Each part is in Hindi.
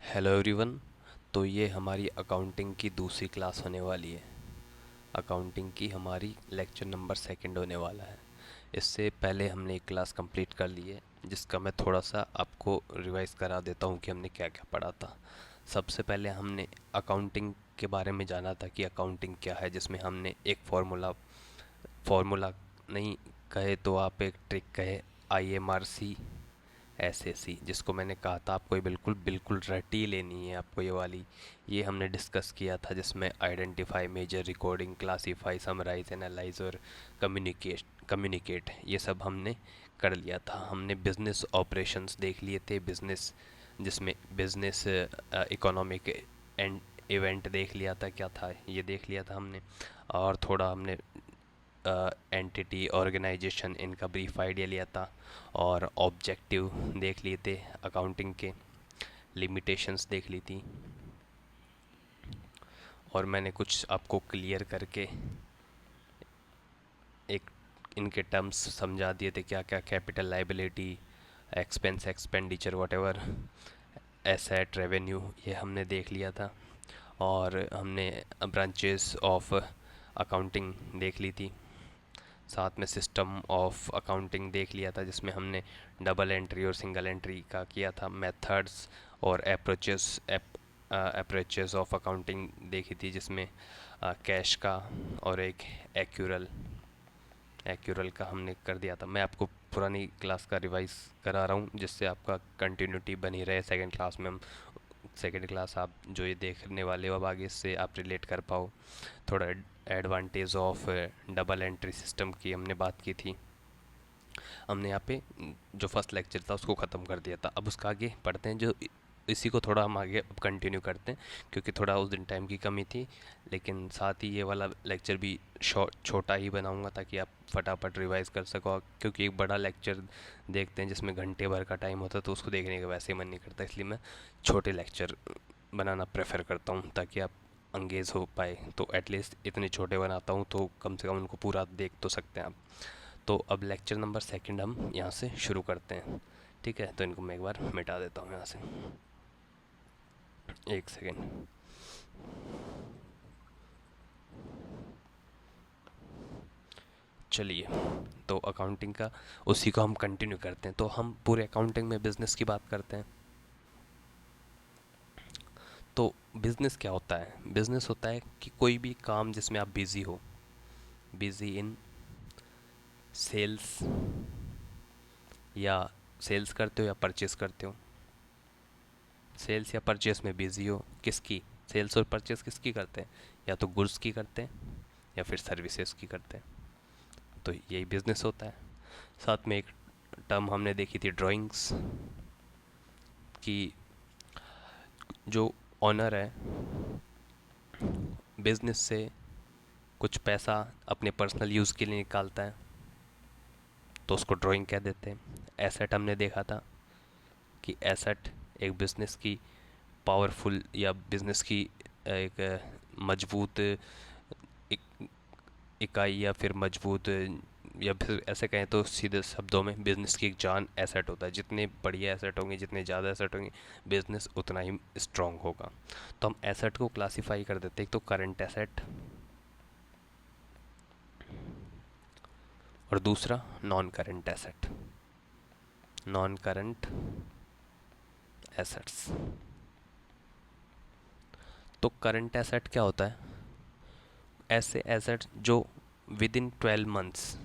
Hello everyone. तो ये हमारी अकाउंटिंग की दूसरी क्लास होने वाली है। अकाउंटिंग की हमारी लेक्चर नंबर सेकंड होने वाला है। इससे पहले हमने एक क्लास कंप्लीट कर ली है, जिसका मैं थोड़ा सा आपको रिवाइज करा देता हूँ कि हमने क्या क्या पढ़ा था। सबसे पहले हमने अकाउंटिंग के बारे में जाना था कि अकाउंटिंग क्या है, जिसमें हमने एक फार्मूला फार्मूला नहीं कहे तो आप एक ट्रिक कहे, IMRC SAC, जिसको मैंने कहा था आपको ये बिल्कुल बिल्कुल रटी लेनी है आपको ये वाली। ये हमने डिस्कस किया था, जिसमें identify, measure, recording, classify, summarise, analyse और कम्युनिकेट ये सब हमने कर लिया था। हमने बिजनेस ऑपरेशंस देख लिए थे, बिजनेस जिसमें बिजनेस इकोनॉमिक एंड इवेंट देख लिया था, क्या था ये देख लिया था हमने। और थोड़ा हमने एंटिटी, ऑर्गेनाइजेशन, इनका ब्रीफ आइडिया लिया था। और ऑब्जेक्टिव देख लिए थे अकाउंटिंग के, लिमिटेशंस देख ली थी। और मैंने कुछ आपको क्लियर करके एक इनके टर्म्स समझा दिए थे, क्या क्या capital, liability, expense, expenditure, what ever, asset, revenue, ये हमने देख लिया था। और हमने ब्रांचेस ऑफ अकाउंटिंग देख ली थी। साथ में सिस्टम ऑफ अकाउंटिंग देख लिया था, जिसमें हमने डबल एंट्री और सिंगल एंट्री का किया था। मेथड्स और अप्रोचेस ऑफ अकाउंटिंग देखी थी, जिसमें कैश का और एक एक्यूरल एक्यूरल का हमने कर दिया था। मैं आपको पुरानी क्लास का रिवाइज करा रहा हूँ, जिससे आपका कंटिन्यूटी बनी रहे। सेकंड क्लास में हम सेकंड क्लास आप जो ये देखने वाले हो अब आगे, इससे आप रिलेट कर पाओ। थोड़ा advantage of double entry system की हमने बात की थी। हमने यहाँ पे जो फर्स्ट लेक्चर था उसको ख़त्म कर दिया था। अब उसका आगे पढ़ते हैं, जो इसी को थोड़ा हम आगे अब कंटिन्यू करते हैं, क्योंकि थोड़ा उस दिन टाइम की कमी थी। लेकिन साथ ही ये वाला लेक्चर भी छोटा ही बनाऊंगा, ताकि आप फटाफट रिवाइज कर सको। क्योंकि एक बड़ा लेक्चर देखते हैं जिसमें घंटे भर का टाइम होता है, तो उसको देखने का वैसे ही मन नहीं करता। इसलिए मैं छोटे लेक्चर बनाना प्रेफर करता हूँ, ताकि आप अंगेज हो पाए। तो एटलीस्ट इतने छोटे बनाता हूँ तो कम से कम उनको पूरा देख तो सकते हैं आप। तो अब लेक्चर नंबर सेकंड हम यहाँ से शुरू करते हैं। ठीक है, तो इनको मैं एक बार मिटा देता हूँ यहाँ से। एक सेकेंड। चलिए, तो अकाउंटिंग का उसी को हम कंटिन्यू करते हैं। तो हम पूरे अकाउंटिंग में बिजनेस की बात करते हैं। तो बिजनेस क्या होता है? बिजनेस होता है कि कोई भी काम जिसमें आप बिजी हो, बिजी इन सेल्स, या सेल्स करते हो या परचेस करते हो। सेल्स या परचेस में बिजी हो, किसकी? सेल्स और परचेस किसकी करते हैं? या तो गुड्स की करते हैं या फिर सर्विसेज की करते हैं। तो यही बिजनेस होता है। साथ में एक टर्म हमने देखी थी ड्राइंग्स की। जो ऑनर है बिजनेस से कुछ पैसा अपने पर्सनल यूज़ के लिए निकालता है, तो उसको ड्राइंग कह देते हैं। एसेट हमने देखा था कि एसेट एक बिजनेस की पावरफुल या बिजनेस की एक मजबूत इकाई, या फिर मजबूत, या फिर ऐसे कहें तो सीधे शब्दों में बिजनेस की एक जान एसेट होता है। जितने बढ़िया एसेट होंगे, जितने ज़्यादा एसेट होंगे, बिजनेस उतना ही स्ट्रांग होगा। तो हम एसेट को क्लासिफाई कर देते हैं। एक तो करंट एसेट, और दूसरा non current asset. Non current assets. तो करंट एसेट क्या होता है? ऐसे एसेट जो with in 12 months,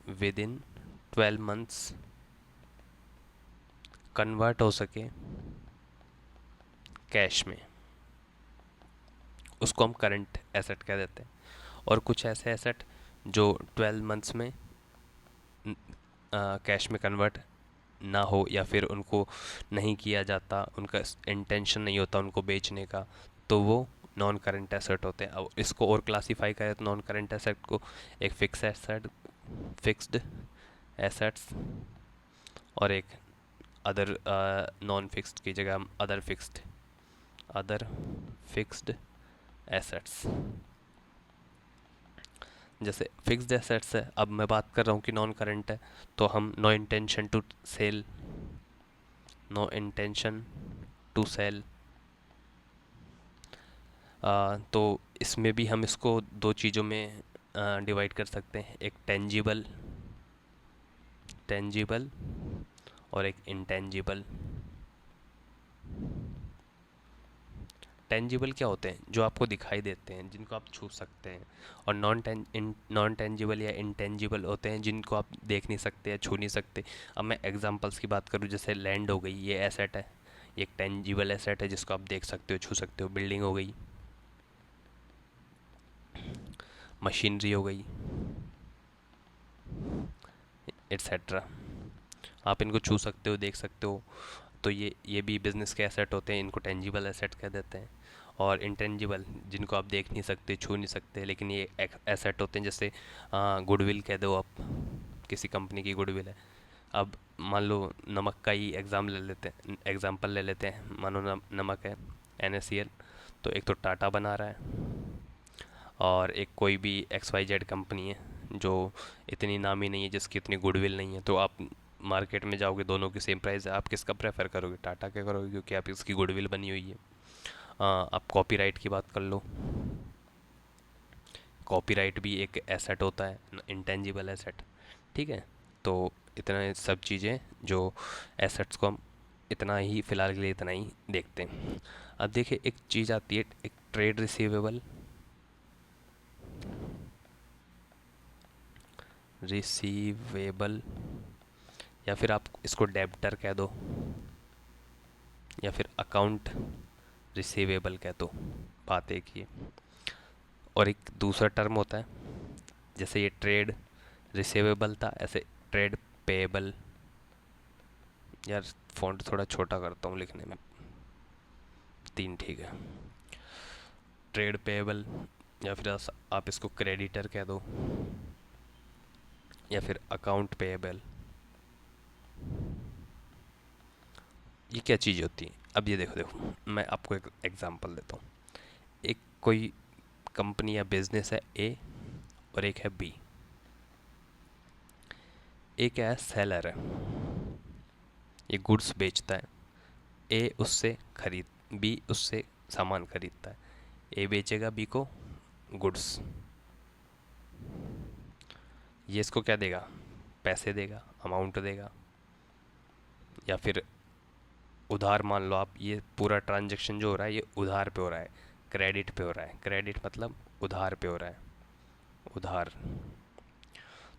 with in 12 months convert हो सके कैश में, उसको हम करंट एसेट कह देते हैं। और कुछ ऐसे एसेट जो 12 मंथ्स में कैश में कन्वर्ट ना हो, या फिर उनको नहीं किया जाता, उनका इंटेंशन नहीं होता उनको बेचने का, तो वो नॉन करंट एसेट होते हैं। अब इसको और क्लासीफाई करें तो नॉन करंट एसेट को एक फिक्स एसेट, फिक्स्ड एसेट्स, और एक अदर नॉन फिक्स्ड की जगह हम अदर फिक्स्ड एसेट्स। जैसे फिक्स्ड एसेट्स है, अब मैं बात कर रहा हूँ कि नॉन करंट है, तो हम no intention to sell, no intention to sell. तो इसमें भी हम इसको दो चीज़ों में डिवाइड कर सकते हैं, एक टेंजिबल टेंजिबल और एक इंटेंजिबल। टेंजिबल क्या होते हैं? जो आपको दिखाई देते हैं, जिनको आप छू सकते हैं। और नॉन टेंजिबल या इंटेंजिबल होते हैं जिनको आप देख नहीं सकते या छू नहीं सकते। अब मैं एग्जांपल्स की बात करूँ, जैसे लैंड हो गई, ये एसेट है, ये एक टेंजिबल एसेट है जिसको आप देख सकते हो, छू सकते हो। बिल्डिंग हो गई, मशीनरी हो गई, एट्सेट्रा। आप इनको छू सकते हो, देख सकते हो। तो ये भी बिजनेस के एसेट होते हैं, इनको टेंजिबल एसेट कह देते हैं। और इंटेंजिबल, जिनको आप देख नहीं सकते, छू नहीं सकते, लेकिन ये एसेट होते हैं। जैसे गुडविल कह दो आप, किसी कंपनी की गुडविल है। अब मान लो नमक का ही एग्जाम्पल ले लेते हैं। मानो नमक है, NaCl। तो एक तो टाटा बना रहा है, और एक कोई भी XYZ कंपनी है जो इतनी नामी नहीं है, जिसकी इतनी गुडविल नहीं है। तो आप मार्केट में जाओगे, दोनों की सेम प्राइस है, आप किसका प्रेफर करोगे? टाटा का करोगे, क्योंकि आप इसकी गुडविल बनी हुई है। आप कॉपीराइट की बात कर लो, कॉपीराइट भी एक एसेट होता है, इंटेंजिबल एसेट। ठीक है। तो इतना सब चीज़ें जो एसेट्स को हम इतना ही फ़िलहाल के लिए इतना ही देखते हैं। अब देखिए, एक चीज़ आती है, एक ट्रेड रिसीवेबल। रिसीवेबल, या फिर आप इसको डेब्टर कह दो, या फिर अकाउंट रिसीवेबल कह दो, बात एक ही है। और एक दूसरा टर्म होता है, जैसे ये ट्रेड रिसीवेबल था, ऐसे ट्रेड पेएबल। यार फ़ॉन्ट थोड़ा छोटा करता हूँ लिखने में, 3 ठीक है। ट्रेड पेएबल, या फिर आप इसको क्रेडिटर कह दो, या फिर अकाउंट पेएबल। ये क्या चीज़ होती है? अब ये देखो देखो, मैं आपको एक एग्जांपल देता हूँ। एक कोई कंपनी या बिजनेस है A, और एक है B। A क्या है? सेलर है, ये गुड्स बेचता है। B उससे सामान खरीदता है। A बेचेगा B को गुड्स, ये इसको क्या देगा? पैसे देगा, अमाउंट देगा। या फिर उधार, मान लो आप, ये पूरा ट्रांजैक्शन जो हो रहा है ये उधार पे हो रहा है, क्रेडिट पे हो रहा है। क्रेडिट मतलब उधार पे हो रहा है, उधार।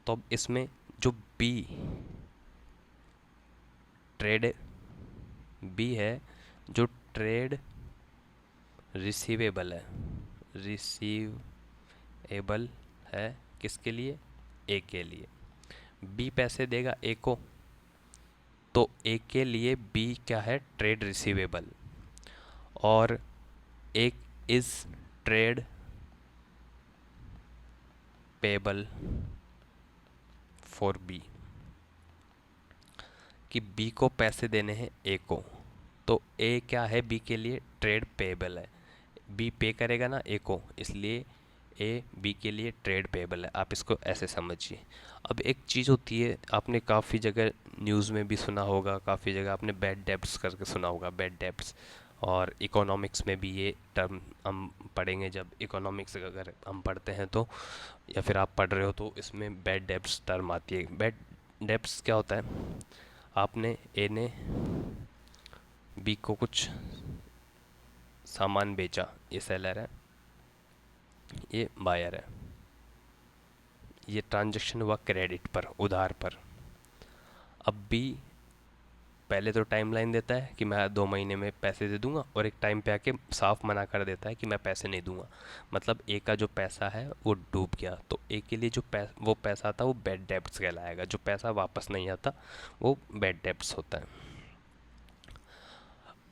तो अब इसमें जो बी ट्रेड बी है, जो ट्रेड रिसीवेबल है, रिसीवेबल है किसके लिए? ए के लिए। बी पैसे देगा ए को, तो ए के लिए बी क्या है? Trade receivable. और एक is trade payable for B, कि बी को पैसे देने हैं ए को। तो ए क्या है? बी के लिए ट्रेड पेबल है, बी पे करेगा ना ए को, इसलिए ए बी के लिए ट्रेड पेबल है। आप इसको ऐसे समझिए। अब एक चीज़ होती है, आपने काफ़ी जगह न्यूज़ में भी सुना होगा, काफ़ी जगह आपने बैड डेब्ट्स करके सुना होगा, बैड डेब्ट्स। और इकोनॉमिक्स में भी ये टर्म हम पढ़ेंगे, जब इकोनॉमिक्स अगर हम पढ़ते हैं तो, या फिर आप पढ़ रहे हो तो इसमें बैड डेब्ट्स टर्म आती है। बैड डेब्ट्स क्या होता है? आपने ए ने बी को कुछ सामान बेचा, ये सेलर है, ये बायर है। ये ट्रांजैक्शन हुआ क्रेडिट पर, उधार पर। अब बी पहले तो टाइम लाइन देता है कि मैं 2 महीने में पैसे दे दूंगा, और एक टाइम पे आके साफ मना कर देता है कि मैं पैसे नहीं दूंगा। मतलब ए का जो पैसा है वो डूब गया। तो ए के लिए जो वो पैसा था वो बैड डेब्ट्स कहलाएगा। जो पैसा वापस नहीं आता वो बैड डेब्ट्स होता है।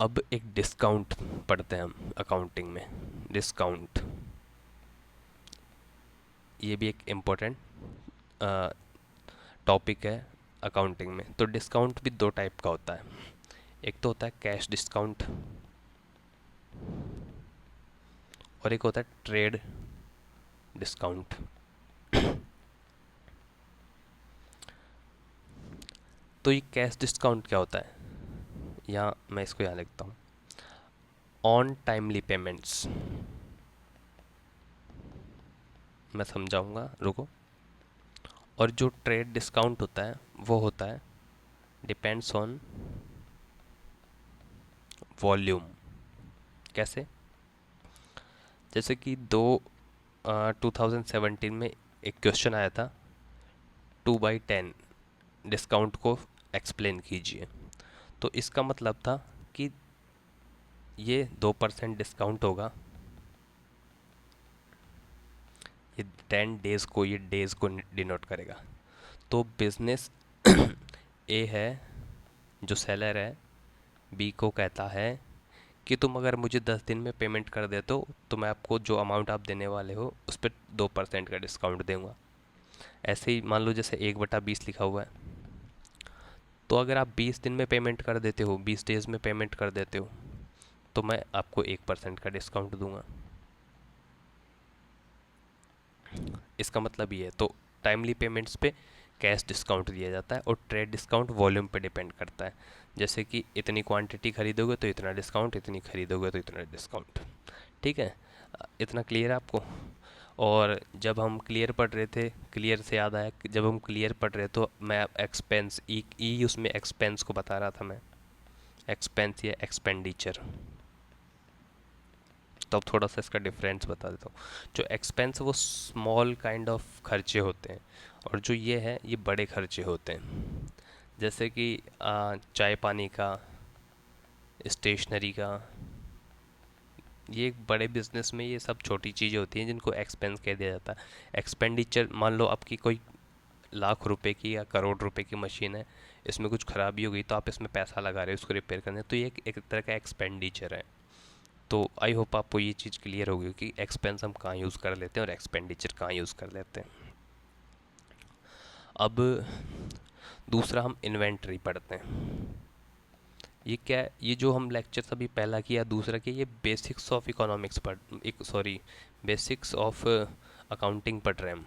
अब एक डिस्काउंट पढ़ते हैं हम अकाउंटिंग में, डिस्काउंट। ये भी एक इम्पोर्टेंट टॉपिक है अकाउंटिंग में। तो डिस्काउंट भी 2 टाइप का होता है। एक तो होता है कैश डिस्काउंट, और एक होता है ट्रेड डिस्काउंट। तो ये कैश डिस्काउंट क्या होता है? यहाँ मैं इसको यहाँ लिखता हूँ। ऑन टाइमली पेमेंट्स, मैं समझाऊंगा, रुको। और जो ट्रेड डिस्काउंट होता है वो होता है डिपेंड्स ऑन वॉल्यूम। कैसे? जैसे कि 2017 में एक क्वेश्चन आया था, 2/10 डिस्काउंट को एक्सप्लेन कीजिए। तो इसका मतलब था कि ये 2% डिस्काउंट होगा, ये 10 डेज़ को, ये डेज़ को डिनोट करेगा। तो बिजनेस ए है, जो सेलर है, बी को कहता है कि तुम अगर मुझे 10 दिन में पेमेंट कर देते हो तो मैं आपको जो अमाउंट आप देने वाले हो उस पर 2% का डिस्काउंट दूंगा। ऐसे ही मान लो जैसे 1/20 लिखा हुआ है, तो अगर आप 20 दिन में पेमेंट कर देते हो, 20 डेज में पेमेंट कर देते हो, तो मैं आपको 1% का डिस्काउंट दूंगा। इसका मतलब ये है। तो टाइमली पेमेंट्स पे कैश डिस्काउंट दिया जाता है और ट्रेड डिस्काउंट वॉल्यूम पे डिपेंड करता है। जैसे कि इतनी क्वांटिटी खरीदोगे तो इतना डिस्काउंट, इतनी खरीदोगे तो इतना डिस्काउंट। ठीक है, इतना क्लियर है आपको? और जब हम क्लियर पढ़ रहे थे, क्लियर से याद आया कि जब हम क्लियर पढ़ रहे तो मैं एक्सपेंस ई उसमें एक्सपेंस को बता रहा था मैं, एक्सपेंस या एक्सपेंडिचर। तो अब थोड़ा सा इसका डिफरेंस बता देता हूँ। जो एक्सपेंस वो स्मॉल काइंड ऑफ खर्चे होते हैं, और जो ये है ये बड़े खर्चे होते हैं। जैसे कि चाय पानी का, स्टेशनरी का, ये एक बड़े बिजनेस में ये सब छोटी चीज़ें होती हैं जिनको एक्सपेंस कह दिया जाता है। एक्सपेंडिचर, मान लो आपकी कोई लाख रुपए की या करोड़ रुपए की मशीन है, इसमें कुछ खराबी हो गई तो आप इसमें पैसा लगा रहे हो उसको रिपेयर करने, तो ये एक तरह का एक्सपेंडिचर है। तो आई होप आपको ये चीज़ क्लियर होगी कि एक्सपेंस हम कहाँ यूज़ कर लेते हैं और एक्सपेंडिचर कहाँ यूज़ कर लेते हैं। अब दूसरा हम इन्वेंट्री पढ़ते हैं। ये क्या है? ये जो हम लेक्चर अभी पहला किया, दूसरा किया, ये बेसिक्स ऑफ इकोनॉमिक्स पढ़, एक सॉरी, बेसिक्स ऑफ अकाउंटिंग पढ़ रहे हैं हम।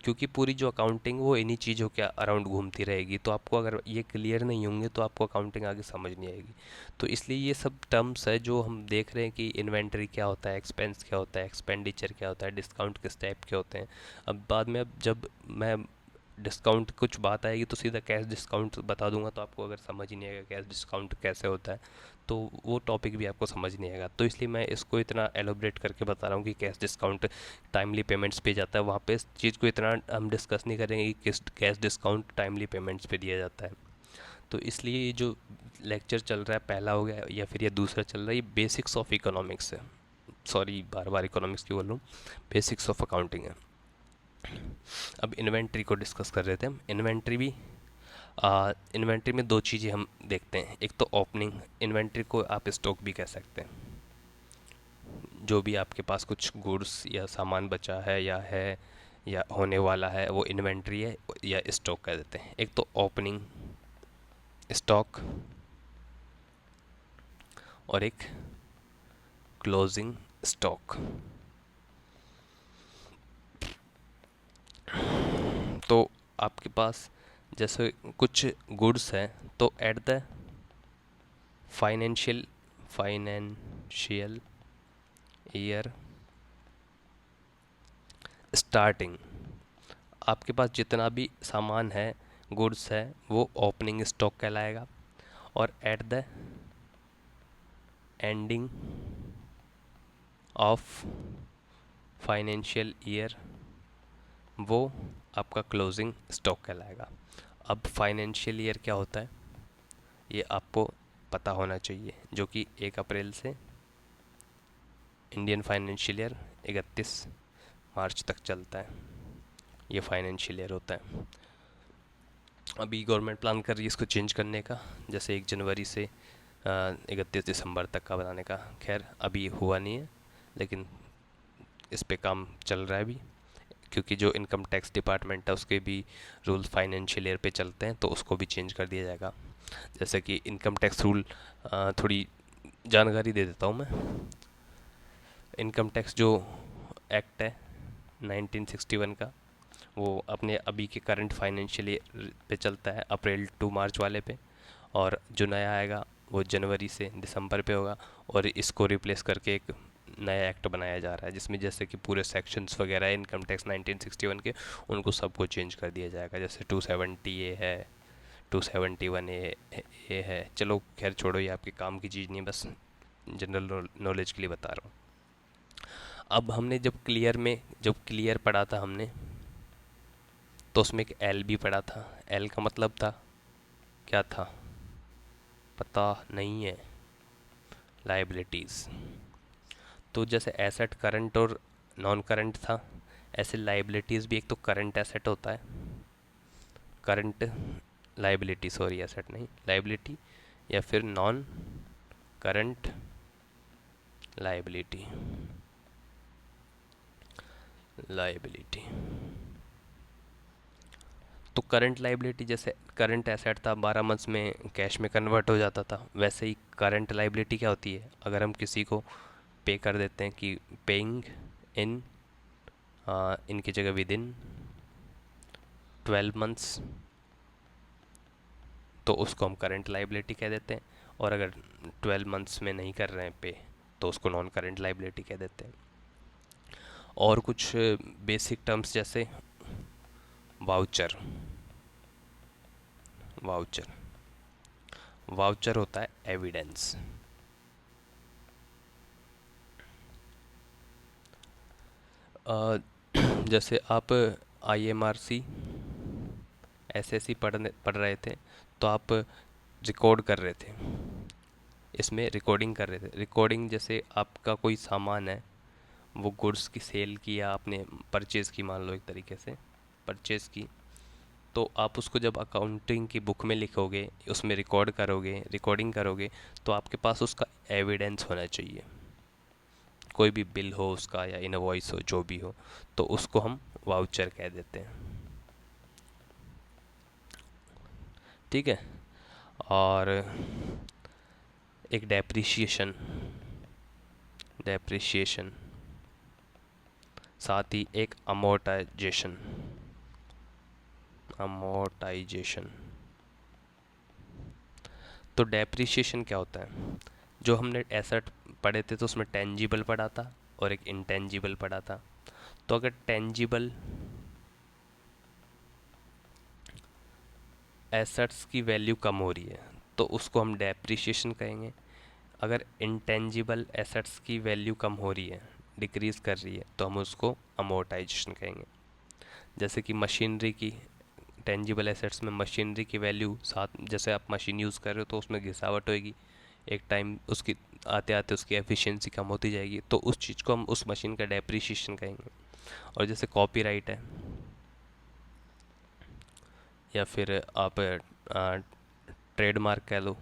क्योंकि पूरी जो अकाउंटिंग वो इन्हीं चीज़ों के अराउंड घूमती रहेगी, तो आपको अगर ये क्लियर नहीं होंगे तो आपको अकाउंटिंग आगे समझ नहीं आएगी। तो इसलिए ये सब टर्म्स है जो हम देख रहे हैं कि इन्वेंटरी क्या होता है, एक्सपेंस क्या होता है, एक्सपेंडिचर क्या होता है, डिस्काउंट किस टाइप के होते हैं। अब बाद में, अब जब मैं डिस्काउंट कुछ बात आएगी तो सीधा कैश डिस्काउंट बता दूंगा, तो आपको अगर समझ ही नहीं आएगा कैश डिस्काउंट कैसे होता है तो वो टॉपिक भी आपको समझ नहीं आएगा। तो इसलिए मैं इसको इतना एलोब्रेट करके बता रहा हूँ कि कैश डिस्काउंट टाइमली पेमेंट्स पे जाता है। वहाँ पे इस चीज़ को इतना हम डिस्कस नहीं करेंगे कि किस कैश डिस्काउंट टाइमली पेमेंट्स पे दिया जाता है। तो इसलिए ये जो लेक्चर चल रहा है पहला हो गया या फिर ये दूसरा चल रहा है, ये बेसिक्स ऑफ इकोनॉमिक्स है। सॉरी, बार बार इकोनॉमिक्स क्यों बोल रहा हूँ, बेसिक्स ऑफ अकाउंटिंग है। अब इन्वेंट्री को डिस्कस कर रहे थे हम। इन्वेंट्री में दो चीज़ें हम देखते हैं। एक तो ओपनिंग इन्वेंट्री को आप स्टॉक भी कह सकते हैं, जो भी आपके पास कुछ गुड्स या सामान बचा है या होने वाला है वो इन्वेंट्री है या स्टॉक कह देते हैं। एक तो ओपनिंग स्टॉक और एक क्लोजिंग स्टॉक। तो आपके पास जैसे कुछ गुड्स हैं तो at the financial year starting, आपके पास जितना भी सामान है, गुड्स है, वो ओपनिंग स्टॉक कहलाएगा। और at the ending of financial year वो आपका क्लोजिंग स्टॉक कहलाएगा। अब फाइनेंशियल ईयर क्या होता है ये आपको पता होना चाहिए, जो कि 1 अप्रैल से इंडियन फाइनेंशियल ईयर 31 मार्च तक चलता है। ये फाइनेंशियल ईयर होता है। अभी गवर्नमेंट प्लान कर रही है इसको चेंज करने का, जैसे 1 जनवरी से 31 दिसंबर तक का बनाने का। खैर अभी हुआ नहीं है, लेकिन इस पे काम चल रहा है अभी, क्योंकि जो इनकम टैक्स डिपार्टमेंट है उसके भी रूल्स फाइनेंशियल ईयर पे चलते हैं, तो उसको भी चेंज कर दिया जाएगा। जैसे कि इनकम टैक्स रूल, थोड़ी जानकारी दे देता हूँ मैं। इनकम टैक्स जो एक्ट है 1961 का, वो अपने अभी के करंट फाइनेंशियल ईयर पे चलता है, अप्रैल टू मार्च वाले पे। और जो नया आएगा वो जनवरी से दिसंबर पे होगा, और इसको रिप्लेस करके एक नया एक्ट बनाया जा रहा है जिसमें जैसे कि पूरे सेक्शंस वगैरह इनकम टैक्स 1961 के, उनको सबको चेंज कर दिया जाएगा। जैसे 270 ए है, 271 ए है। चलो खैर छोड़ो, ये आपके काम की चीज़ नहीं है, बस जनरल नॉलेज के लिए बता रहा हूँ। अब हमने जब क्लियर पढ़ा था हमने, तो उसमें एक एल भी पढ़ा था। एल का मतलब था क्या था, पता नहीं है? लाइबिलिटीज़। तो जैसे एसेट करंट और नॉन करंट था, ऐसे लाइबिलिटीज़ भी एक तो करंट एसेट होता है, करंट लाइबिलिटी, सॉरी एसेट नहीं लाइबिलिटी, या फिर नॉन करंट लाइबिलिटी। लाइबिलिटी तो करंट लाइबिलिटी, जैसे करंट एसेट था 12 मंथ्स में कैश में कन्वर्ट हो जाता था, वैसे ही करंट लाइबिलिटी क्या होती है, अगर हम किसी को पे कर देते हैं कि पेइंग इन, इनकी जगह विद इन 12 मंथ्स, तो उसको हम करंट लाइबिलिटी कह देते हैं। और अगर 12 मंथ्स में नहीं कर रहे हैं पे, तो उसको नॉन करंट लाइबिलिटी कह देते हैं। और कुछ बेसिक टर्म्स जैसे वाउचर। वाउचर वाउचर होता है एविडेंस। जैसे आप IMRC SSC पढ़ रहे थे, तो आप रिकॉर्ड कर रहे थे, इसमें रिकॉर्डिंग कर रहे थे। रिकॉर्डिंग जैसे आपका कोई सामान है, वो गुड्स की सेल की या आपने परचेज़ की, मान लो एक तरीके से परचेज़ की, तो आप उसको जब अकाउंटिंग की बुक में लिखोगे, उसमें रिकॉर्ड करोगे, रिकॉर्डिंग करोगे, तो आपके पास उसका एविडेंस होना चाहिए। कोई भी बिल हो उसका या इनवॉइस हो, जो भी हो, तो उसको हम वाउचर कह देते हैं। ठीक है। और एक डेप्रिशिएशन, डेप्रिशिएशन साथ ही एक अमोर्टाइजेशन। अमोर्टाइजेशन तो डेप्रिशिएशन क्या होता है, जो हमने एसेट पढ़े थे तो उसमें टेंजिबल पढ़ा था और एक इंटेंजिबल पढ़ा था। तो अगर टेंजिबल एसेट्स की वैल्यू कम हो रही है, तो उसको हम डेप्रिशिएशन कहेंगे। अगर इंटेंजिबल एसेट्स की वैल्यू कम हो रही है, डिक्रीज़ कर रही है, तो हम उसको अमोर्टाइजेशन कहेंगे। जैसे कि मशीनरी की, टेंजिबल एसेट्स में मशीनरी की वैल्यू साथ, जैसे आप मशीन यूज़ कर रहे हो तो उसमें घिसावट होएगी, एक टाइम उसकी आते आते उसकी एफिशिएंसी कम होती जाएगी, तो उस चीज़ को हम उस मशीन का डेप्रिशिएशन कहेंगे। और जैसे कॉपीराइट है, या फिर आप ट्रेडमार्क कह लो।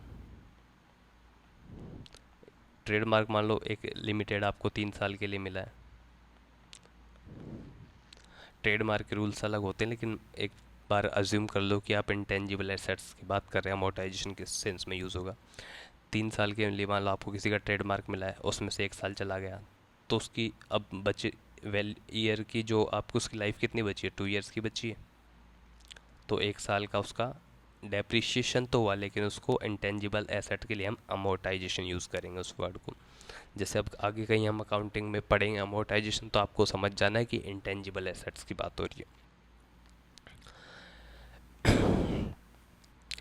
ट्रेडमार्क मान लो एक लिमिटेड आपको 3 साल के लिए मिला है। ट्रेडमार्क के रूल्स अलग होते हैं, लेकिन एक बार अज्यूम कर लो कि आप इंटेंजिबल एसेट्स की बात कर रहे हैं, अमोर्टाइजेशन के सेंस में यूज़ होगा। 3 साल के लिए मान लो आपको किसी का ट्रेडमार्क मिला है, उसमें से 1 साल चला गया, तो उसकी अब बचे ईयर की, जो आपको उसकी लाइफ कितनी बची है, 2 ईयर्स की बची है, तो 1 साल का उसका डेप्रिशिएशन तो हुआ, लेकिन उसको इंटेंजिबल एसेट के लिए हम अमोर्टाइजेशन यूज़ करेंगे उस वर्ड को। जैसे अब आगे कहीं हम अकाउंटिंग में पढ़ेंगे अमोर्टाइजेशन, तो आपको समझ जाना है कि इंटेंजिबल एसेट्स की बात हो रही है।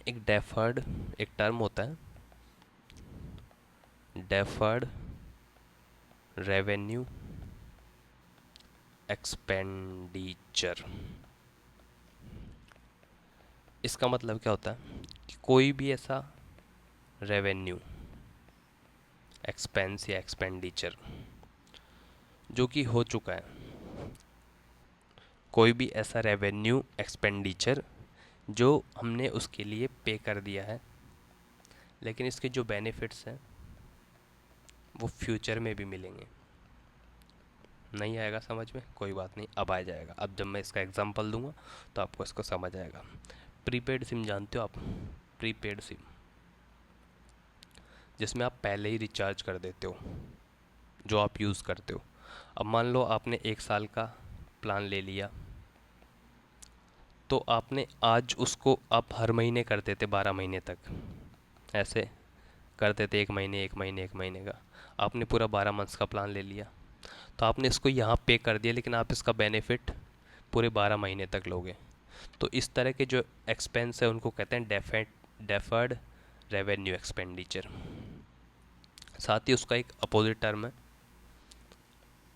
एक डेफर्ड एक टर्म होता है, डेफर्ड रेवेन्यू एक्सपेंडिचर। इसका मतलब क्या होता है कि कोई भी ऐसा रेवेन्यू, एक्सपेंस या एक्सपेंडिचर जो कि हो चुका है, कोई भी ऐसा रेवेन्यू एक्सपेंडिचर जो हमने उसके लिए पे कर दिया है, लेकिन इसके जो बेनिफिट्स हैं वो फ्यूचर में भी मिलेंगे। नहीं आएगा समझ में, कोई बात नहीं, अब आ जाएगा। अब जब मैं इसका एग्जांपल दूंगा तो आपको इसको समझ आएगा। प्रीपेड सिम जानते हो आप? प्रीपेड सिम जिसमें आप पहले ही रिचार्ज कर देते हो जो आप यूज़ करते हो। अब मान लो आपने 1 साल का प्लान ले लिया, तो आपने आज उसको आप हर महीने करते थे 12 महीने तक, ऐसे करते थे, एक महीने का। आपने पूरा 12 मंथ्स का प्लान ले लिया, तो आपने इसको यहाँ पे कर दिया, लेकिन आप इसका बेनिफिट पूरे 12 महीने तक लोगे। तो इस तरह के जो एक्सपेंस है उनको कहते हैं डेफर्ड रेवेन्यू एक्सपेंडिचर। साथ ही उसका एक अपोजिट टर्म है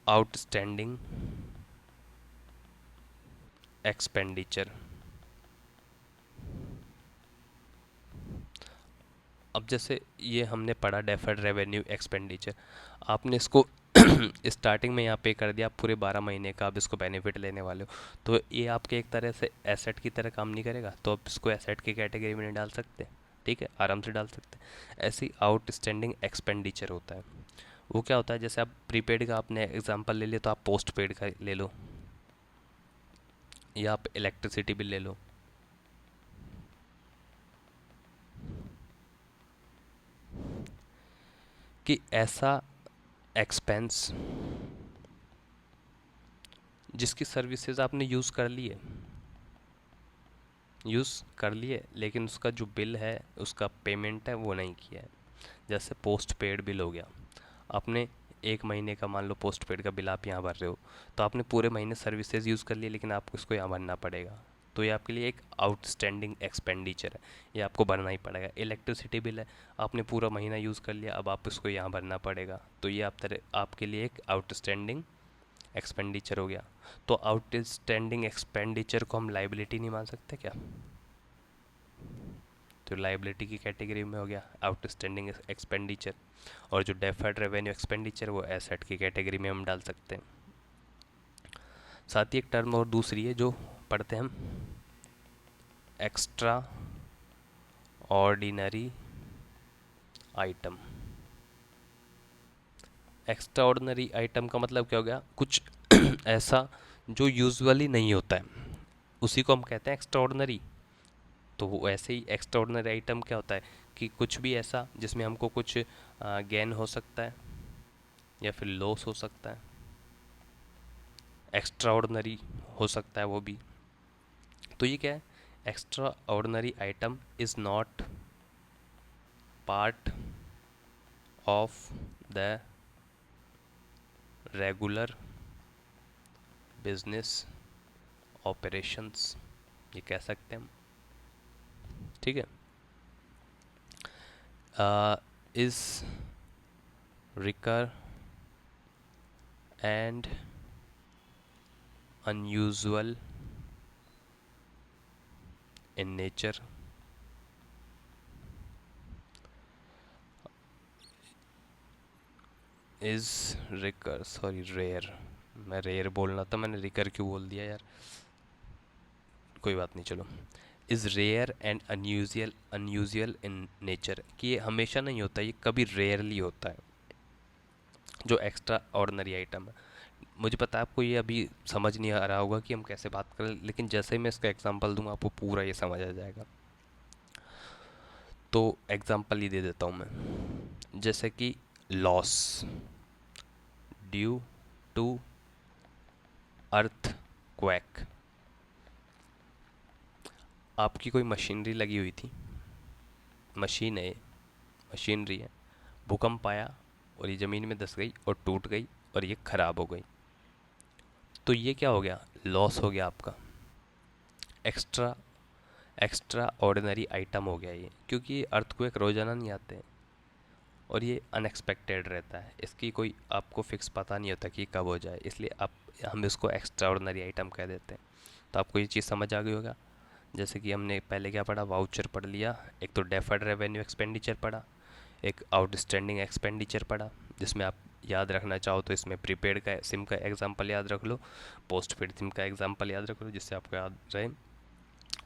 आउटस्टैंडिंग एक्सपेंडिचर। अब जैसे ये हमने पढ़ा डेफर्ड रेवेन्यू एक्सपेंडिचर, आपने इसको स्टार्टिंग में यहाँ पे कर दिया, आप पूरे 12 महीने का आप इसको बेनिफिट लेने वाले हो, तो ये आपके एक तरह से एसेट की तरह काम नहीं करेगा, तो आप इसको एसेट की कैटेगरी में नहीं डाल सकते। ठीक है, आराम से डाल सकते हैं। ऐसे ही आउटस्टैंडिंग एक्सपेंडिचर होता है। वो क्या होता है, जैसे आप प्रीपेड का आपने एग्जांपल ले लिया, तो आप पोस्ट पेड का ले लो, या आप इलेक्ट्रिसिटी बिल ले लो। कि ऐसा एक्सपेंस जिसकी सर्विसेज आपने यूज़ कर लिए, लेकिन उसका जो बिल है, उसका पेमेंट है, वो नहीं किया है। जैसे पोस्ट पेड बिल हो गया, आपने एक महीने का मान लो पोस्ट पेड का बिल आप यहाँ भर रहे हो, तो आपने पूरे महीने सर्विसेज यूज़ कर लिए, लेकिन आपको इसको यहाँ भरना पड़ेगा, तो ये आपके लिए एक आउटस्टैंडिंग एक्सपेंडिचर है, ये आपको भरना ही पड़ेगा। इलेक्ट्रिसिटी बिल है, आपने पूरा महीना यूज़ कर लिया, अब आप इसको यहाँ भरना पड़ेगा, तो ये आपके लिए एक आउटस्टैंडिंग एक्सपेंडिचर हो गया। तो आउटस्टैंडिंग एक्सपेंडिचर को हम लाइबिलिटी नहीं मान सकते क्या? तो लाइबिलिटी की कैटेगरी में हो गया आउटस्टैंडिंग एक्सपेंडिचर, और जो डेफर्ड रेवेन्यू एक्सपेंडिचर वो एसेट की कैटेगरी में हम डाल सकते हैं। साथ ही एक टर्म और दूसरी है जो पढ़ते हैं हम, extra ordinary item. Extra ordinary item का मतलब क्या हो गया, कुछ ऐसा जो यूजुअली नहीं होता है, उसी को हम कहते हैं एक्स्ट्रा ऑर्डिनरी। तो वो ऐसे ही एक्स्ट्रा ऑर्डिनरी आइटम क्या होता है कि कुछ भी ऐसा जिसमें हमको कुछ गेन हो सकता है या फिर लॉस हो सकता है, एक्स्ट्रा ऑर्डिनरी हो सकता है वो भी। तो ये क्या है, extraordinary item is not part of the regular business operations, ये कह सकते हैं हम। ठीक है, is recur and unusual in nature, is recur, sorry rare, मैं रेयर बोलना था, मैंने रिकर क्यों बोल दिया यार, कोई बात नहीं, चलो। Is rare and unusual in nature, कि ये हमेशा नहीं होता, ये कभी रेयरली होता है जो एक्स्ट्रा ऑर्डिनरी आइटम है। मुझे पता है आपको ये अभी समझ नहीं आ रहा होगा कि हम कैसे बात करें, लेकिन जैसे ही मैं इसका एग्जांपल दूंगा आपको पूरा ये समझ आ जाएगा। तो एग्जांपल ही दे देता हूँ मैं, जैसे कि loss due to earthquake. आपकी कोई मशीनरी लगी हुई थी, मशीन है, मशीनरी है, भूकंप आया और ये ज़मीन में धंस गई और टूट गई और ये ख़राब हो गई, तो ये क्या हो गया, लॉस हो गया आपका, एक्स्ट्रा एक्स्ट्रा ऑर्डिनरी आइटम हो गया ये, क्योंकि ये अर्थक्वेक रोज़ाना नहीं आते हैं और ये अनएक्सपेक्टेड रहता है, इसकी कोई आपको फिक्स पता नहीं होता कि कब हो जाए, इसलिए हम इसको एक्स्ट्रा ऑर्डिनरी आइटम कह देते हैं। तो आपको ये चीज़ समझ आ गई होगा। जैसे कि हमने पहले क्या पढ़ा, वाउचर पढ़ लिया, एक तो डेफर्ड रेवेन्यू एक्सपेंडिचर पढ़ा, एक आउटस्टैंडिंग एक्सपेंडिचर पढ़ा, जिसमें आप याद रखना चाहो तो इसमें प्रीपेड का सिम का एग्जांपल याद रख लो, पोस्ट पेड सिम का एग्जांपल याद रख लो, जिससे आपको याद रहे।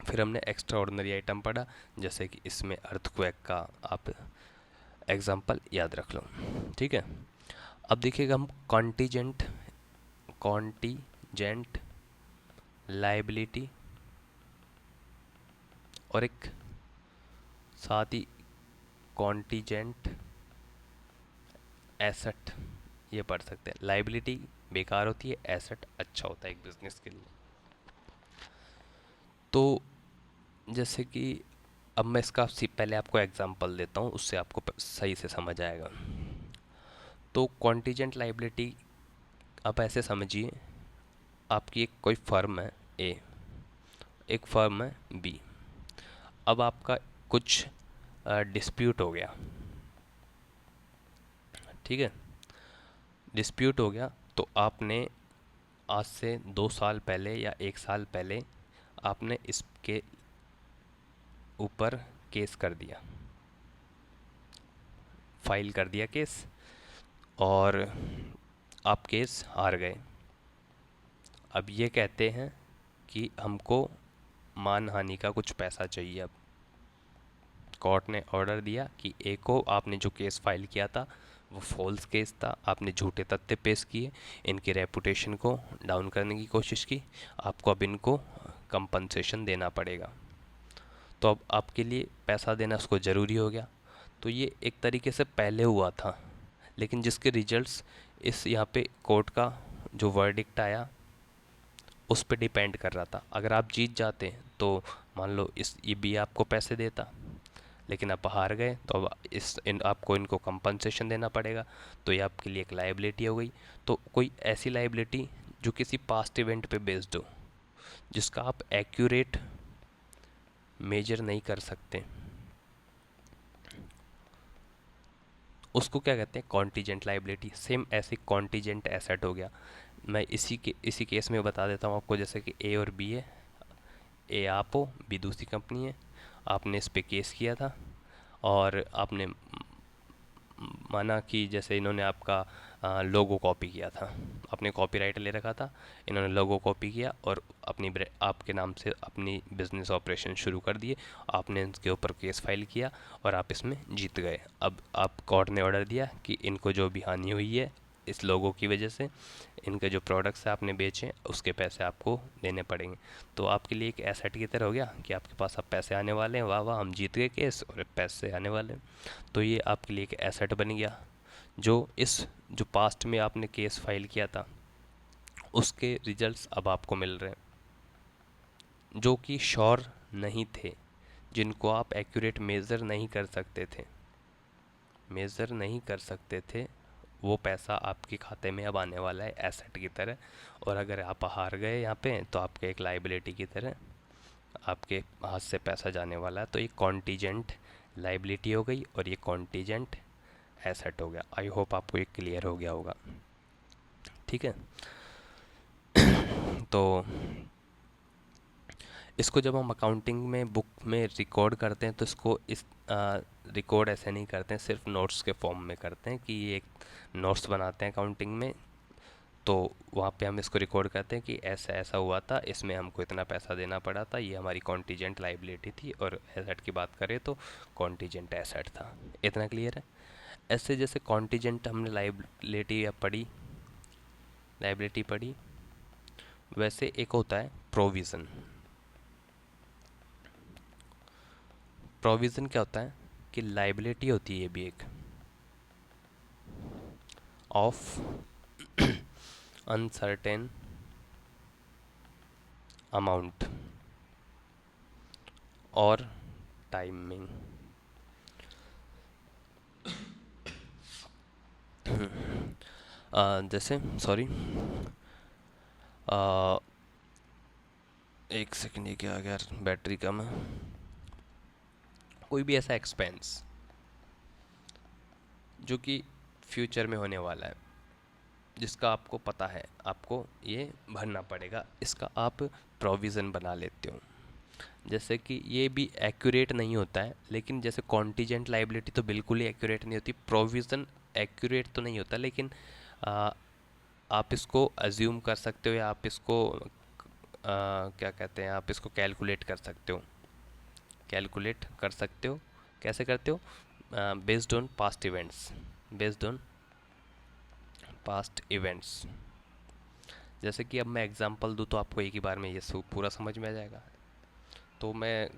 फिर हमने एक्स्ट्रा ऑर्डिनरी आइटम पढ़ा, जैसे कि इसमें अर्थक्वेक का आप एग्जांपल याद रख लो। ठीक है, अब देखिएगा हम कॉन्टीजेंट लाइबिलिटी और एक साथ ही कॉन्टीजेंट एसेट ये पढ़ सकते हैं। लाइबिलिटी बेकार होती है, एसेट अच्छा होता है एक बिजनेस के लिए। तो जैसे कि अब मैं इसका पहले आपको एग्जांपल देता हूँ, उससे आपको सही से समझ आएगा। तो कॉन्टीजेंट लाइबिलिटी आप ऐसे समझिए, आपकी एक कोई फर्म है ए, एक फर्म है बी। अब आपका कुछ डिस्प्यूट हो गया, ठीक है, डिस्प्यूट हो गया। तो आपने आज से 2 साल पहले या 1 साल पहले आपने इसके ऊपर केस कर दिया, फाइल कर दिया केस, और आप केस हार गए। अब ये कहते हैं कि हमको मानहानि का कुछ पैसा चाहिए। अब कोर्ट ने ऑर्डर दिया कि ए को आपने जो केस फाइल किया था वो फॉल्स केस था, आपने झूठे तथ्य पेश किए, इनकी रेपुटेशन को डाउन करने की कोशिश की, आपको अब इनको कंपनसेशन देना पड़ेगा। तो अब आपके लिए पैसा देना उसको ज़रूरी हो गया। तो ये एक तरीके से पहले हुआ था, लेकिन जिसके रिजल्ट्स इस यहाँ पे कोर्ट का जो वर्डिक्ट आया उस पे डिपेंड कर रहा था। अगर आप जीत जाते तो मान लो इस ये भी आपको पैसे देता, लेकिन आप हार गए तो अब आपको इनको कंपनसेशन देना पड़ेगा। तो ये आपके लिए एक लाइबिलिटी हो गई। तो कोई ऐसी लाइबिलिटी जो किसी पास्ट इवेंट पे बेस्ड हो, जिसका आप एक्यूरेट मेजर नहीं कर सकते, उसको क्या कहते हैं, कॉन्टीजेंट लाइबिलिटी। सेम ऐसे कॉन्टीजेंट एसेट हो गया। मैं इसी केस में बता देता हूँ आपको, जैसे कि ए और बी है, ए आप हो, बी दूसरी कंपनी है, आपने इस पे केस किया था और आपने माना कि जैसे इन्होंने आपका लोगो कॉपी किया था, आपने कॉपीराइट ले रखा था, इन्होंने लोगो कॉपी किया और आपके नाम से अपनी बिजनेस ऑपरेशन शुरू कर दिए, आपने इनके ऊपर केस फाइल किया और आप इसमें जीत गए। अब आप कोर्ट ने ऑर्डर दिया कि इनको जो भी हानि हुई है इस लोगों की वजह से, इनके जो प्रोडक्ट्स आपने बेचे उसके पैसे आपको देने पड़ेंगे। तो आपके लिए एक एसेट की तरह हो गया कि आपके पास अब पैसे आने वाले हैं, वाह वाह हम जीत गए केस और पैसे आने वाले हैं। तो ये आपके लिए एक एसेट बन गया, जो जो पास्ट में आपने केस फाइल किया था उसके रिजल्ट्स अब आपको मिल रहे हैं, जो कि श्योर नहीं थे, जिनको आप एक्यूरेट मेज़र नहीं कर सकते थे, वो पैसा आपके खाते में अब आने वाला है एसेट की तरह। और अगर आप हार गए यहाँ पे तो आपके एक लाइबिलिटी की तरह आपके हाथ से पैसा जाने वाला है। तो ये कॉन्टीजेंट लाइबिलिटी हो गई और ये कॉन्टीजेंट एसेट हो गया। आई होप आपको ये क्लियर हो गया होगा, ठीक है। तो इसको जब हम अकाउंटिंग में बुक में रिकॉर्ड करते हैं तो इसको इस रिकॉर्ड ऐसे नहीं करते हैं, सिर्फ नोट्स के फॉर्म में करते हैं कि ये एक नोट्स बनाते हैं अकाउंटिंग में। तो वहाँ पे हम इसको रिकॉर्ड करते हैं कि ऐसा ऐसा हुआ था, इसमें हमको इतना पैसा देना पड़ा था, ये हमारी कॉन्टीजेंट लाइबिलिटी थी। और एसेट की बात करें तो कॉन्टीजेंट एसेट था। इतना क्लियर है। ऐसे जैसे कॉन्टीजेंट हमने लाइबिलिटी पढ़ी, वैसे एक होता है प्रोविज़न। प्रोविज़न क्या होता है कि लाइबिलिटी होती है ये भी एक ऑफ अनसर्टेन अमाउंट और टाइमिंग। जैसे सॉरी, एक सेकंड, ये क्या आ गया यार, बैटरी कम है। कोई भी ऐसा एक्सपेंस जो कि फ्यूचर में होने वाला है, जिसका आपको पता है आपको ये भरना पड़ेगा, इसका आप प्रोविज़न बना लेते हो। जैसे कि ये भी एक्यूरेट नहीं होता है, लेकिन जैसे कॉन्टीजेंट लाइबिलिटी तो बिल्कुल ही एक्यूरेट नहीं होती, प्रोविज़न एक्यूरेट तो नहीं होता, लेकिन आ, आप इसको अज्यूम कर सकते हो, या आप इसको क्या कहते हैं, आप इसको कैलकुलेट कर सकते हो। कैसे करते हो? Based on past events, based on past events. जैसे कि अब मैं एग्जांपल दूँ तो आपको एक ही बार में ये पूरा समझ में आ जाएगा। तो मैं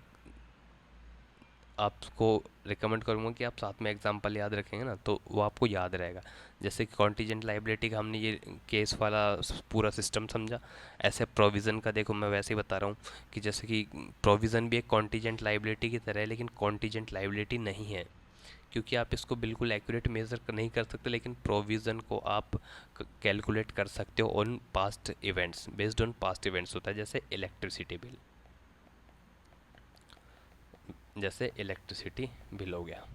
आपको रिकमेंड करूँगा कि आप साथ में एग्जांपल याद रखेंगे ना तो वो आपको याद रहेगा। जैसे कि कॉन्टीजेंट लाइबिलिटी का हमने ये केस वाला पूरा सिस्टम समझा, ऐसे प्रोविज़न का देखो मैं वैसे ही बता रहा हूँ कि जैसे कि प्रोविज़न भी एक कॉन्टीजेंट लाइबिलिटी की तरह है, लेकिन कॉन्टीजेंट लाइबिलिटी नहीं है, क्योंकि आप इसको बिल्कुल एक्यूरेट मेज़र नहीं कर सकते, लेकिन प्रोविज़न को आप कैलकुलेट कर सकते हो on past events, based on past events होता है। जैसे इलेक्ट्रिसिटी बिल हो गया।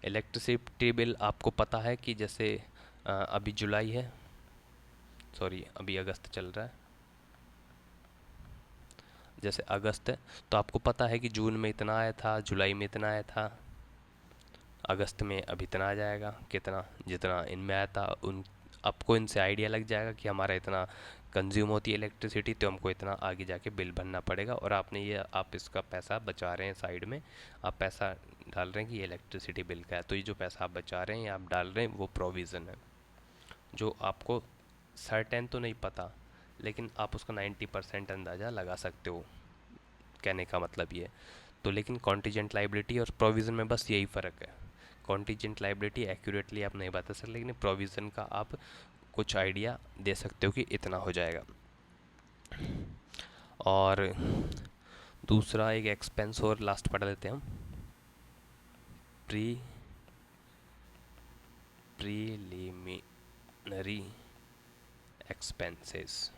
इलेक्ट्रिसिटी बिल आपको पता है कि जैसे अभी जुलाई है, सॉरी अभी अगस्त चल रहा है, जैसे अगस्त है तो आपको पता है कि जून में इतना आया था, जुलाई में इतना आया था, अगस्त में अब इतना आ जाएगा, कितना जितना इनमें आया था उन आपको इनसे आइडिया लग जाएगा कि हमारा इतना कंज्यूम होती है इलेक्ट्रिसिटी, तो हमको इतना आगे जाके बिल भरना पड़ेगा। और आपने ये आप इसका पैसा बचा रहे हैं साइड में, आप पैसा डाल रहे हैं कि ये इलेक्ट्रिसिटी बिल का है, तो ये जो पैसा आप बचा रहे हैं या आप डाल रहे हैं वो प्रोविज़न है, जो आपको सर्टेन तो नहीं पता, लेकिन आप उसका 90% अंदाज़ा लगा सकते हो, कहने का मतलब ये है। तो लेकिन कॉन्टीजेंट लाइबिलिटी और प्रोविज़न में बस यही फ़र्क है। कॉन्टीजेंट लाइबिलिटी एक्यूरेटली आप नहीं बता सकते, लेकिन प्रोविज़न का आप कुछ आइडिया दे सकते हो कि इतना हो जाएगा। और दूसरा एक एक्सपेंस और लास्ट पढ़ा लेते हैं हम, प्री प्रीलिमिनरी एक्सपेंसेस,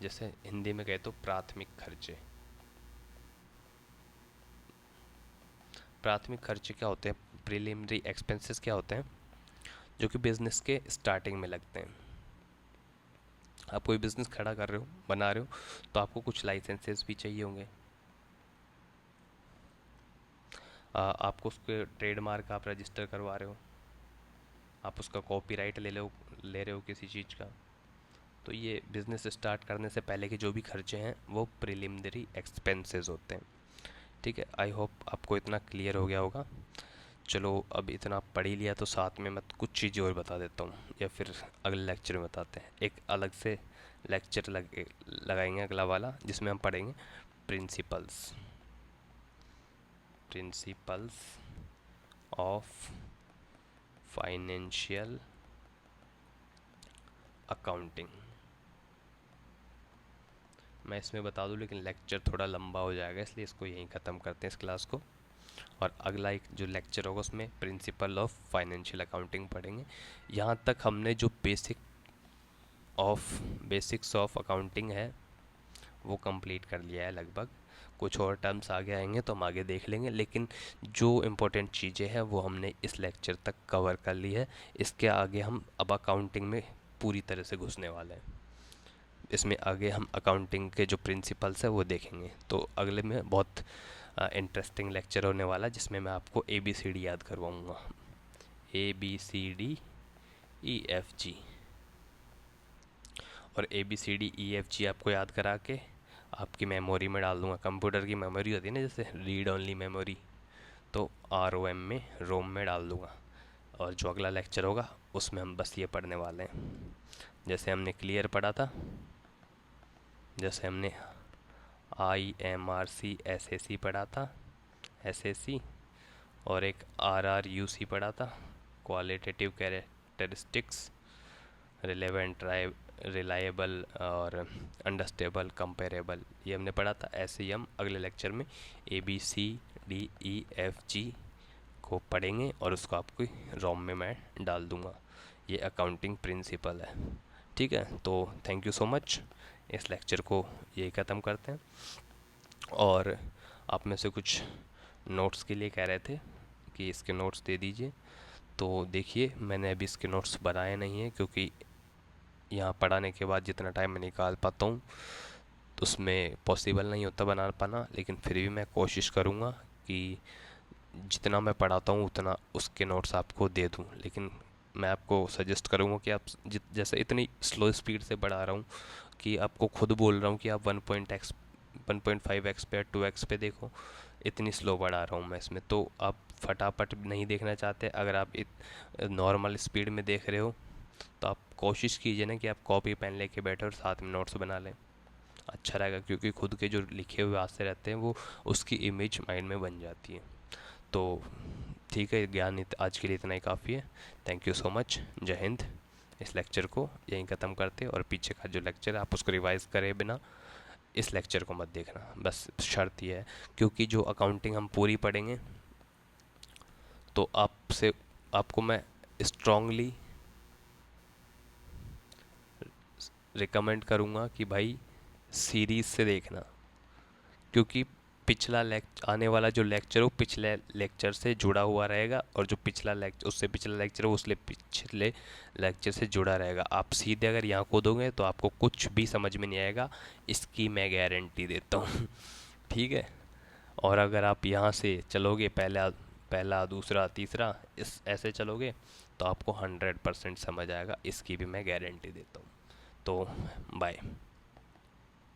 जैसे हिंदी में कहे तो प्राथमिक खर्चे। प्राथमिक खर्चे क्या होते हैं, प्रीलिमिनरी एक्सपेंसेस क्या होते हैं, जो कि बिज़नेस के स्टार्टिंग में लगते हैं। आप कोई बिज़नेस खड़ा कर रहे हो, बना रहे हो, तो आपको कुछ लाइसेंसेस भी चाहिए होंगे। आपको उसके ट्रेडमार्क आप रजिस्टर करवा रहे हो, आप उसका कॉपीराइट ले रहे हो किसी चीज़ का। तो ये बिज़नेस स्टार्ट करने से पहले के जो भी खर्चे हैं वो प्रिलिमिनरी एक्सपेंसेस होते हैं। ठीक है, आई होप आपको इतना क्लियर हो गया होगा। चलो अब इतना पढ़ ही लिया तो साथ में मैं कुछ चीज़ें और बता देता हूँ, या फिर अगले लेक्चर में बताते हैं। एक अलग से लेक्चर लगाएंगे अगला वाला, जिसमें हम पढ़ेंगे principles principles of financial accounting. मैं इसमें बता दूं, लेकिन लेक्चर थोड़ा लंबा हो जाएगा, इसलिए इसको यहीं ख़त्म करते हैं इस क्लास को। और अगला एक जो लेक्चर होगा उसमें प्रिंसिपल ऑफ फाइनेंशियल अकाउंटिंग पढ़ेंगे। यहाँ तक हमने जो बेसिक्स ऑफ अकाउंटिंग है वो कंप्लीट कर लिया है लगभग। कुछ और टर्म्स आगे आएंगे तो हम आगे देख लेंगे, लेकिन जो इम्पोर्टेंट चीज़ें हैं वो हमने इस लेक्चर तक कवर कर ली है। इसके आगे हम अब अकाउंटिंग में पूरी तरह से घुसने वाले हैं। इसमें आगे हम अकाउंटिंग के जो प्रिंसिपल्स है वो देखेंगे। तो अगले में बहुत इंटरेस्टिंग लेक्चर होने वाला है, जिसमें मैं आपको ABCD याद करवाऊँगा, ABCD EFG। और ABCD EFG आपको याद करा के आपकी मेमोरी में डाल दूँगा। कंप्यूटर की मेमोरी होती है ना, जैसे रीड ओनली मेमोरी, तो रोम में डाल दूँगा। और जो अगला लेक्चर होगा उसमें हम बस ये पढ़ने वाले हैं, जैसे हमने क्लियर पढ़ा था, जैसे हमने IMRC SAC पढ़ा था, SAC, और एक RRUC पढ़ा था, क्वालिटेटिव कैरेक्टरिस्टिक्स, रिलेवेंट, रिलायबल और अंडरस्टेबल, कंपेरेबल, ये हमने पढ़ा था। ऐसे ही हम अगले लेक्चर में ABCDEFG को पढ़ेंगे और उसको आपको रोम में मैं डाल दूँगा। ये अकाउंटिंग प्रिंसिपल है। ठीक है, तो थैंक यू सो मच। इस लेक्चर को यही ख़त्म करते हैं। और आप में से कुछ नोट्स के लिए कह रहे थे कि इसके नोट्स दे दीजिए, तो देखिए मैंने अभी इसके नोट्स बनाए नहीं हैं, क्योंकि यहाँ पढ़ाने के बाद जितना टाइम मैं निकाल पाता हूँ तो उसमें पॉसिबल नहीं होता बना पाना, लेकिन फिर भी मैं कोशिश करूँगा कि जितना मैं पढ़ाता हूँ उतना उसके नोट्स आपको दे दूँ। लेकिन मैं आपको सजेस्ट करूँगा कि आप जैसे इतनी स्लो स्पीड से पढ़ा रहा हूँ कि आपको खुद बोल रहा हूँ कि आप 1.5x पे 2x पे देखो, इतनी स्लो पढ़ा रहा हूँ मैं इसमें। तो आप फटाफट नहीं देखना चाहते, अगर आप नॉर्मल स्पीड में देख रहे हो तो आप कोशिश कीजिए ना कि आप कॉपी पेन लेके बैठे और साथ में नोट्स बना लें। अच्छा रहेगा, क्योंकि खुद के जो लिखे हुए हाथ से रहते हैं वो उसकी इमेज माइंड में बन जाती है। तो ठीक है, ज्ञान आज के लिए इतना ही काफ़ी है। Thank you so much. जय हिंद। इस लेक्चर को यहीं ख़त्म करते हैं, और पीछे का जो लेक्चर है आप उसको रिवाइज़ करे बिना इस लेक्चर को मत देखना, बस शर्त ये है। क्योंकि जो अकाउंटिंग हम पूरी पढ़ेंगे, तो आपसे आपको मैं स्ट्रांगली रिकमेंड करूँगा कि भाई सीरीज़ से देखना, क्योंकि पिछला आने वाला जो लेक्चर हो पिछले लेक्चर से जुड़ा हुआ रहेगा, और जो पिछला लेक्चर उससे पिछला लेक्चर हो उससे पिछले लेक्चर से जुड़ा रहेगा। आप सीधे अगर यहाँ कूदोगे तो आपको कुछ भी समझ में नहीं आएगा, इसकी मैं गारंटी देता हूँ। ठीक है। और अगर आप यहाँ से चलोगे, पहला पहला दूसरा तीसरा इस ऐसे चलोगे, तो आपको 100% समझ आएगा, इसकी भी मैं गारंटी देता हूँ। तो बाय।